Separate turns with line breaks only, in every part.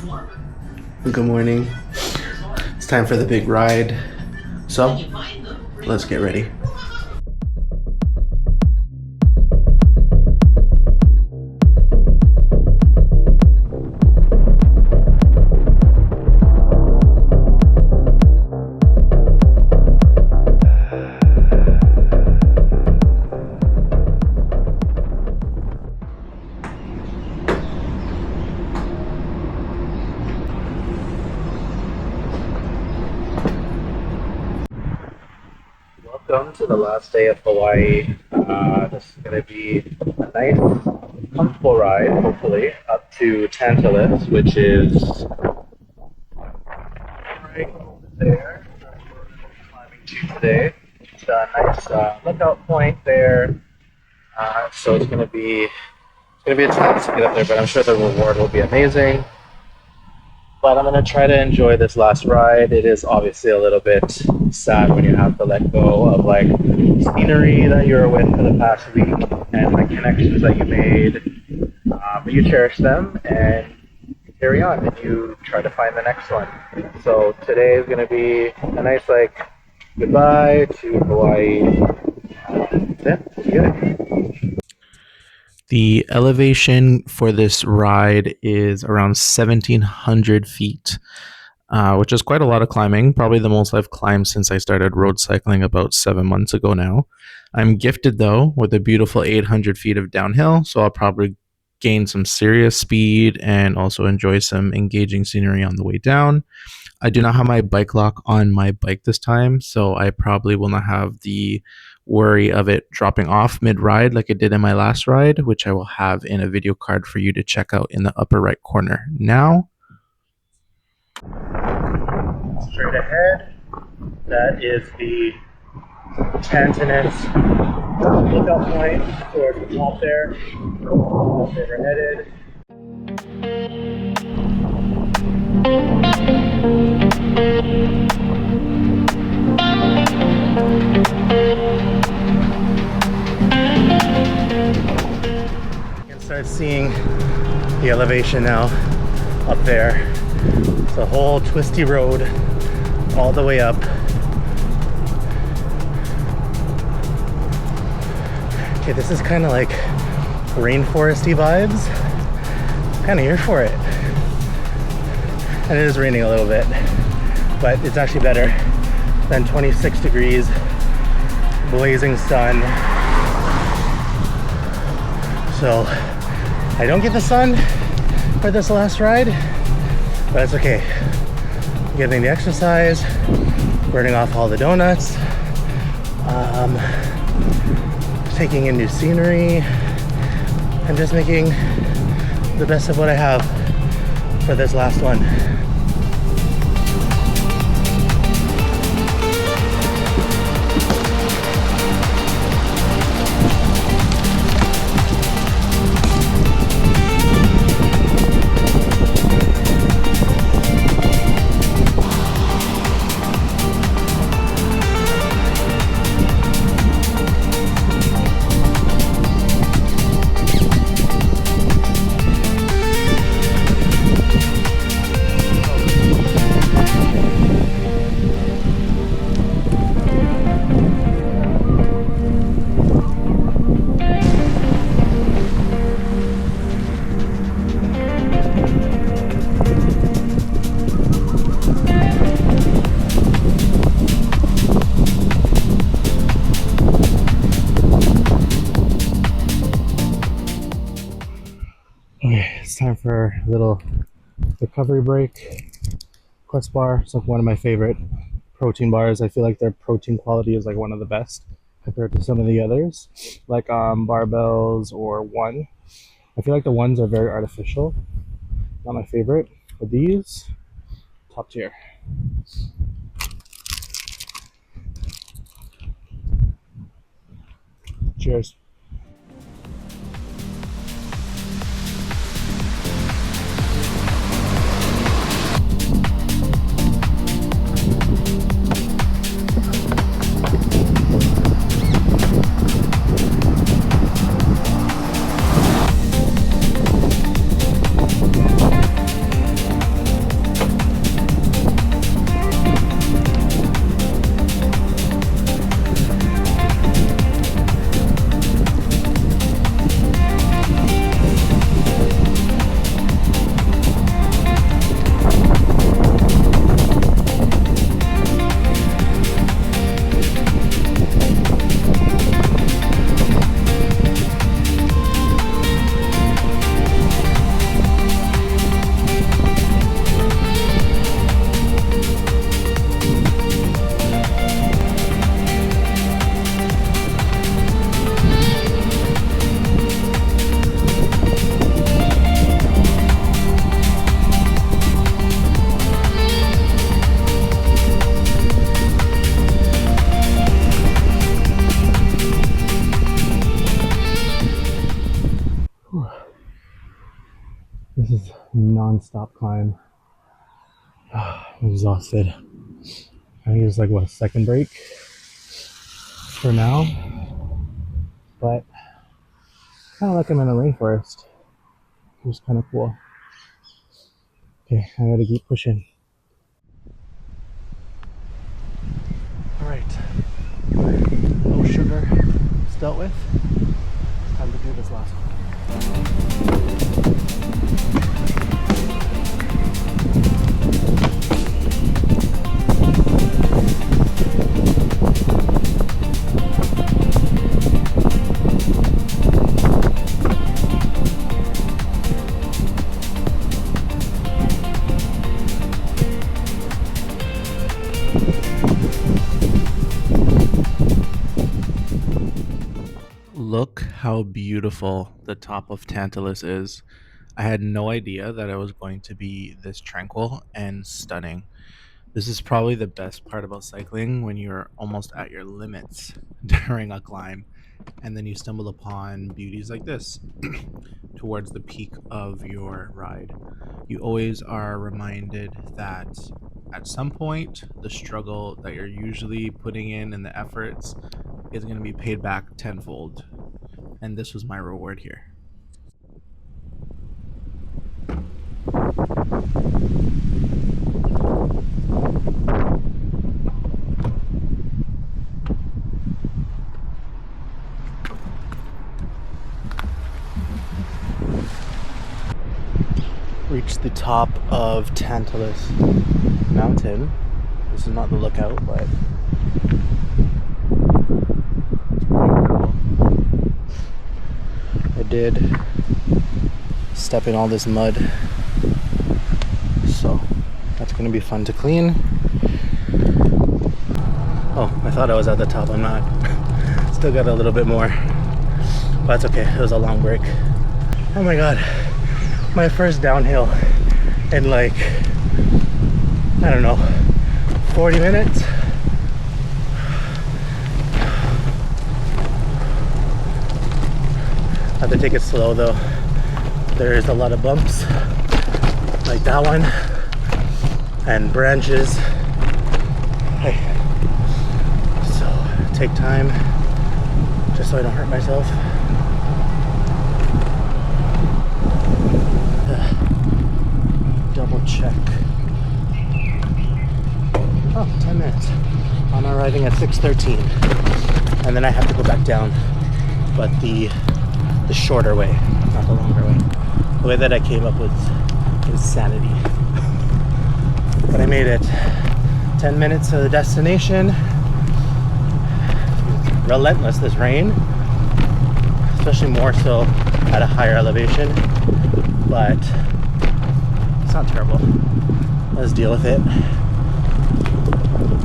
Good morning. It's time for the big ride. So, let's get ready. Welcome to the last day of Hawaii. This is going to be a nice, comfortable ride, hopefully, up to Tantalus, which is right over there. That's where we're going to be climbing to today. It's a nice lookout point there. So it's going to be a challenge to get up there, but I'm sure the reward will be amazing. But I'm going to try to enjoy this last ride. It is obviously a little bit sad when you have to let go of like scenery that you were with for the past week and the connections that you made. But you cherish them and you carry on and you try to find the next one. So today is going to be a nice like goodbye to Hawaii. Yeah, let's get it. The elevation for this ride is around 1,700 feet, which is quite a lot of climbing, probably the most I've climbed since I started road cycling about 7 months ago now. I'm gifted, though, with a beautiful 800 feet of downhill, so I'll probably gain some serious speed and also enjoy some engaging scenery on the way down. I do not have my bike lock on my bike this time, so I probably will not have the worry of it dropping off mid-ride like it did in my last ride, which I will have in a video card for you to check out in the upper right corner. Now, straight ahead, that is the Tantalus lookout point towards the top there. That's where we're headed. You can start seeing the elevation now up there. It's a whole twisty road all the way up. Okay, this is kind of like rainforesty vibes. I'm kind of here for it. And it is raining a little bit, but it's actually better than 26 degrees, blazing sun. So I don't get the sun for this last ride, but it's okay. I'm getting the exercise, burning off all the donuts, taking in new scenery, and just making the best of what I have for this last one. Okay, it's time for a little recovery break. Quest bar, it's like one of my favorite protein bars. I feel like their protein quality is like one of the best compared to some of the others, like barbells or One. I feel like the ones are very artificial, not my favorite, but these, top tier. Cheers. non-stop climb. I'm exhausted. I think it's like what, second break for now, but kind of like I'm in the rainforest, which is kind of cool. Okay, I gotta keep pushing. All right, no sugar is dealt with. It's time to do this last one. Look how beautiful the top of Tantalus is. I had no idea that it was going to be this tranquil and stunning. This is probably the best part about cycling when you're almost at your limits during a climb, and then you stumble upon beauties like this towards the peak of your ride. You always are reminded that at some point, the struggle that you're usually putting in and the efforts is going to be paid back tenfold. And this was my reward here. Reached the top of Tantalus Mountain. This is not the lookout, but it's pretty cool. I did step in all this mud, so that's gonna be fun to clean. Oh, I thought I was at the top. I'm not. Still got a little bit more, but that's okay. It was a long break. Oh my god, my first downhill in like, I don't know, 40 minutes. I have to take it slow though. There's a lot of bumps like that one and branches. Hey, so take time just so I don't hurt myself. Double check. Oh, 10 minutes. I'm arriving at 6:13, and then I have to go back down, but the shorter way, not the longer way. The way that I came up was insanity. But I made it. 10 minutes to the destination. Relentless, this rain, especially more so at a higher elevation, but it's not terrible. Let's deal with it.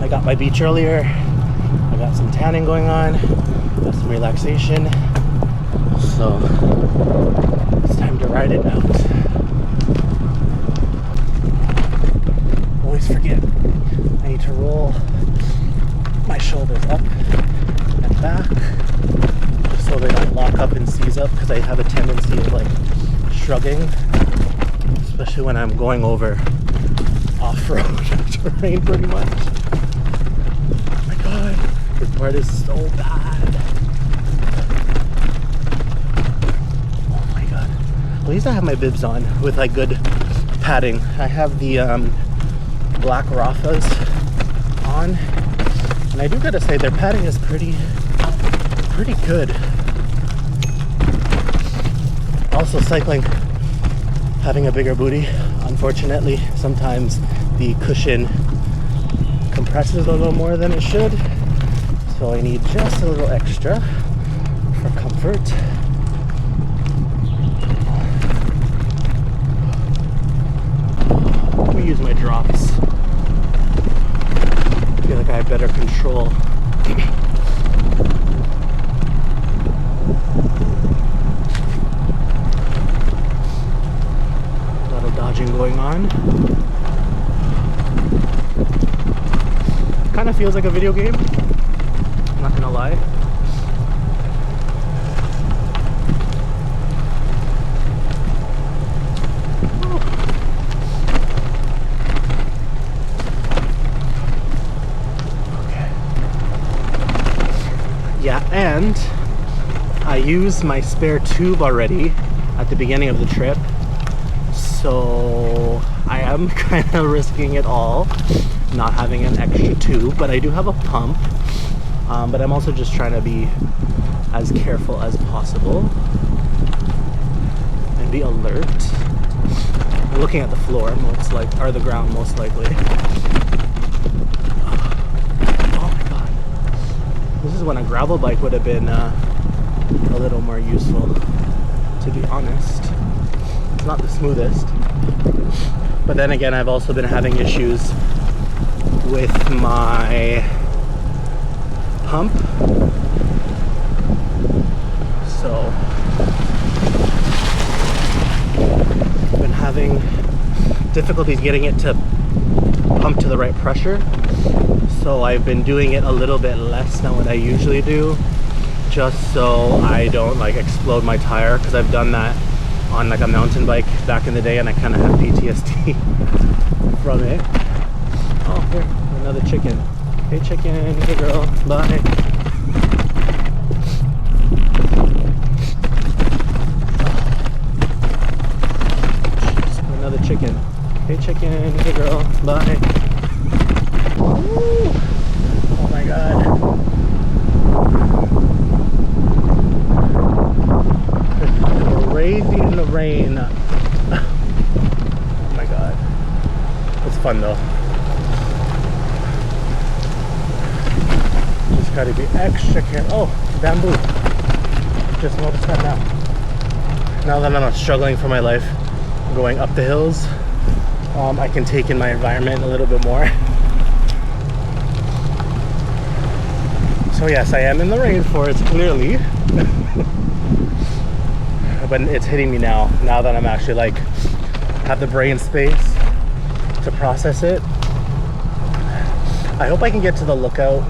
I got my beach earlier. I got some tanning going on, got some relaxation. So it's time to ride it out. Always forget, I need to roll my shoulders up and back just so they don't lock up and seize up, because I have a tendency of like shrugging, especially when I'm going over off-road terrain pretty much. Oh my god, this part is so bad. At least I have my bibs on with like good padding. I have the black Rafas on, and I do gotta say their padding is pretty good. Also, cycling, having a bigger booty, unfortunately sometimes the cushion compresses a little more than it should, so I need just a little extra for comfort. Use my drops. I feel like I have better control. A lot of dodging going on. Kind of feels like a video game, I'm not gonna lie. used my spare tube already at the beginning of the trip, so I am kind of risking it all not having an extra tube, but I do have a pump. But I'm also just trying to be as careful as possible and be alert. I'm looking at the floor most like, or the ground most likely. Oh my god. This is when a gravel bike would have been a little more useful, to be honest. It's not the smoothest. But then again, I've also been having issues with my pump. So I've been having difficulties getting it to pump to the right pressure. So I've been doing it a little bit less than what I usually do, just so I don't like explode my tire, because I've done that on like a mountain bike back in the day and I kind of have PTSD from it. Oh, here, another chicken. Hey chicken, hey girl, bye. Another chicken. Hey chicken, hey girl, bye. Woo. Oh my god. Crazy in the rain. Oh my god. It's fun though. Just gotta be extra careful. Oh, bamboo. Just noticed that now. Now that I'm not struggling for my life going up the hills, I can take in my environment a little bit more. So yes, I am in the rainforest, clearly. But it's hitting me now that I'm actually like have the brain space to process it. I hope I can get to the lookout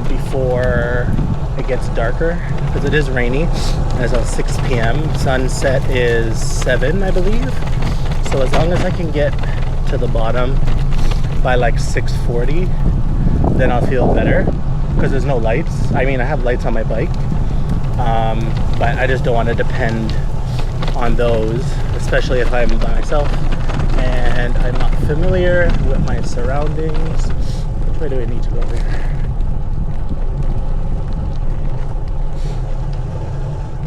before it gets darker, because it is rainy. It's about 6 p.m. Sunset is 7, I believe. So as long as I can get to the bottom by like 6:40, then I'll feel better, because there's no lights. I mean, I have lights on my bike, but I just don't want to depend on those, especially if I'm by myself and I'm not familiar with my surroundings. Which way do I need to go here?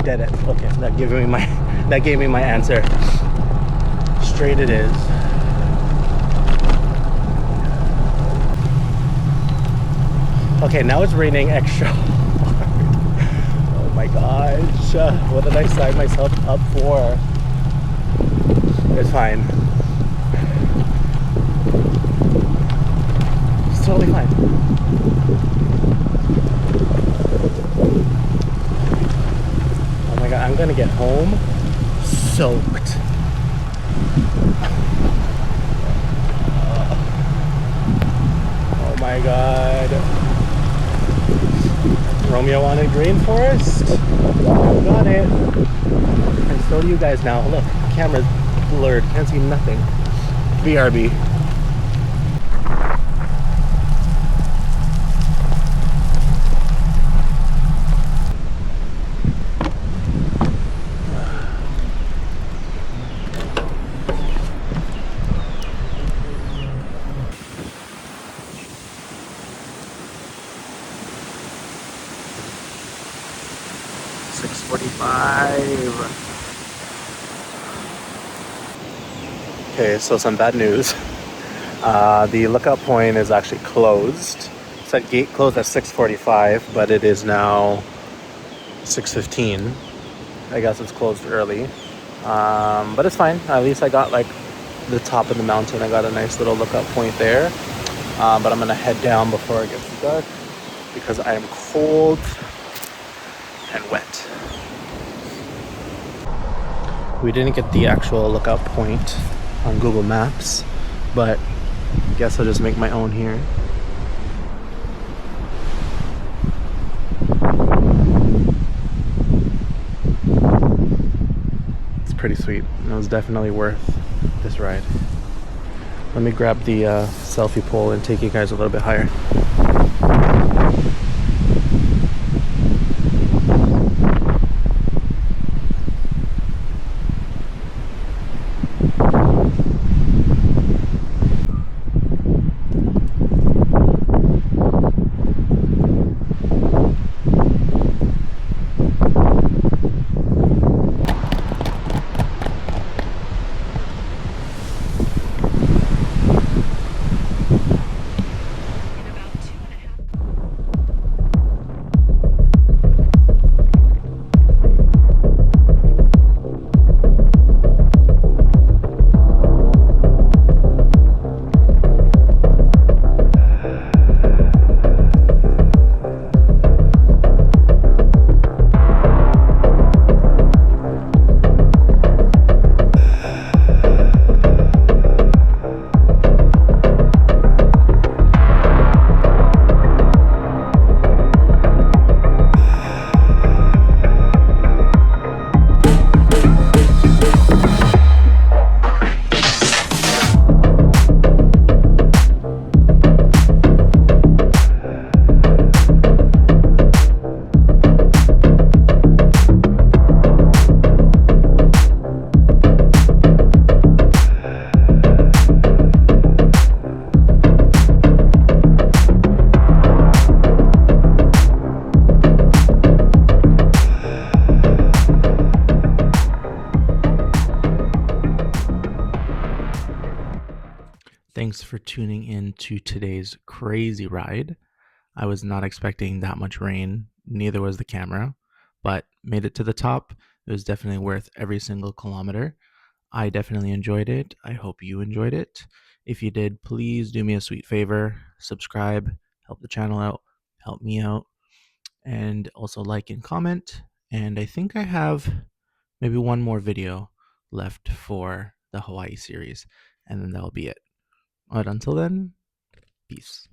Dead end. Okay, that gave me my answer. Straight it is. Okay, now it's raining extra hard. Oh my gosh, what did I sign myself up for? It's fine. It's totally fine. Oh my god, I'm gonna get home soaked. Oh my god. Romeo wanted Rainforest. Got it. And so do you guys now. Look, camera's blurred. Can't see nothing. BRB. Okay, so some bad news. The lookout point is actually closed. It said gate closed at 6:45, but it is now 6:15. I guess it's closed early. But it's fine. At least I got like the top of the mountain. I got a nice little lookout point there. But I'm gonna head down before it gets dark because I am cold and wet. We didn't get the actual lookout point on Google Maps, but I guess I'll just make my own here. It's pretty sweet. It was definitely worth this ride. Let me grab the selfie pole and take you guys a little bit higher.
Thanks for tuning in to today's crazy ride. I was not expecting that much rain, neither was the camera, but made it to the top. It was definitely worth every single kilometer. I definitely enjoyed it. I hope you enjoyed it. If you did, please do me a sweet favor, subscribe, help the channel out, help me out, and also like and comment. And I think I have maybe one more video left for the Hawaii series, and then that'll be it. But until then, peace.